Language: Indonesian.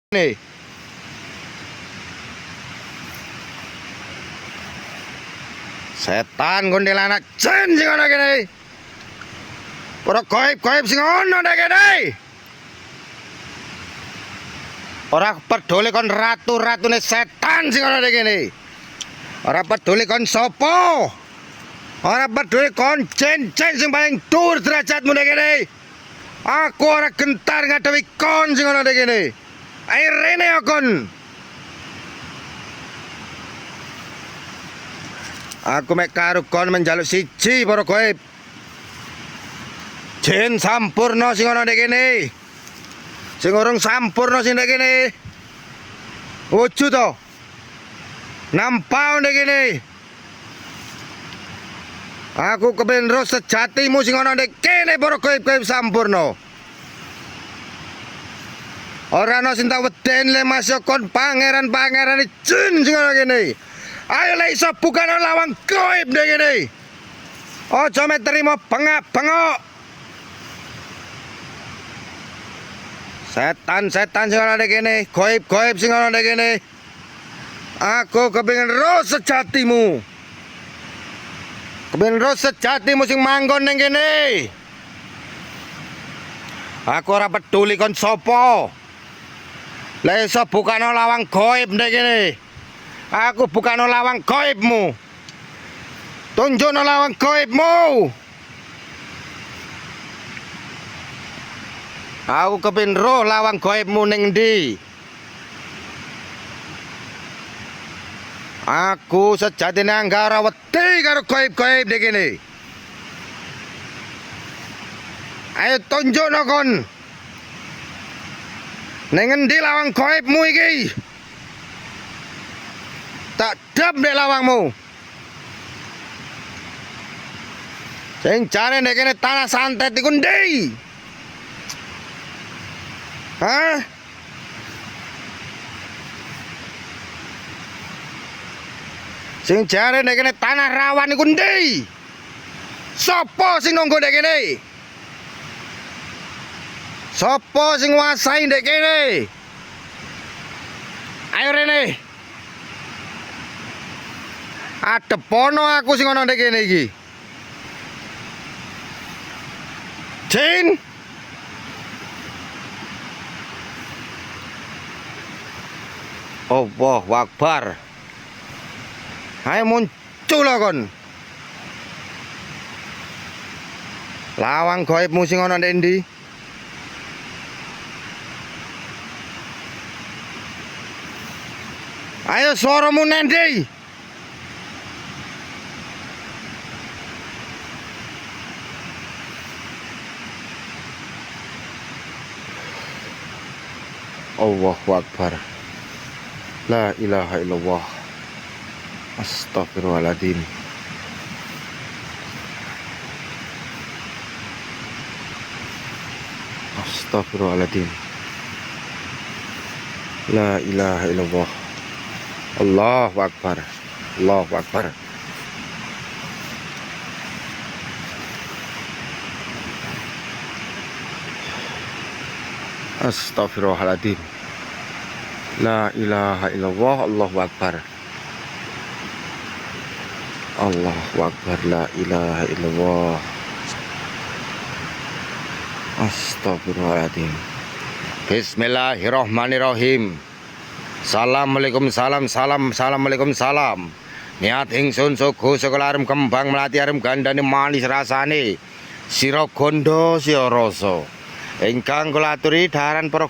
nih. Setan kuntilanak jin sing ana kene. Para gaib-gaib sing ana kene. Ora peduli kon ratu-ratune setan sing ana kene. Ora peduli kon sapa. Ora peduli kon jin-jin sing paling dhuwur derajatmu nek kene. Aku ora gentar ngadepi kon sing ana kene. Ayo rene ya kon. Aku mek karo kon menjaluk siji para gaib. Jin sampurna sing ana nek kene. Sing urung sampurna sing nek kene. Wujud to. Nampau nek kene. Aku kepengin ro sejatimu sing ana nek kene para gaib-gaib sampurna. Ora ana sing tak weden le Mas kon pangeran-pangerane jin sing ana kene. Ayo lek iso bukan lawang gaib nek kene. Aja mek terima bengak-bengok. Setan-setan sing ana nek kene, gaib-gaib sing ana nek kene. Aku kepengin ro sejatimu. Kepengin ro sejatimu sing manggon ning kene. Aku ora peduli kon sapa. Lek iso bukan lawang gaib nek kene. Aku bukan lawang gaibmu. Tunjukno lawang gaibmu. Aku kepin roh lawang gaibmu ning ndi. Aku sejatine anggara wedi karo gaib-gaib nek kene. Ayo tunjukno kon. Ning endi lawang gaibmu iki? Tak dap nek lawangmu. Sing jare nek kene tanah santet iku ndi? Hah? Sing jare nek kene tanah rawan iku ndi? Sopo sing nunggu nek kene? Sopo sing nguasai nek kene? Ayo rene. Adepono aku sing ana nek kene iki. Jin. Allahu Akbar. Ayo muncul kon. Lawang gaibmu sing ana nek ndi? Ayo suaramu nek ndi? Allahu Akbar. La ilaha illallah. Astagfirullahaladzim. Astagfirullahaladzim. La ilaha illallah. Allahu Akbar. Allahu Akbar. Astagfirullahaladzim. La ilaha illallah. Allahu Akbar. Allahu Akbar. La ilaha illallah. Astagfirullahaladzim. Bismillahirrahmanirrahim. Assalamualaikum salam. Assalamualaikum salam. Niat ingsun sugu sekolah arem kembang melati arem gandane manis rasane. Sira gondo sira rasa. Ingkang kula aturi dhaharan para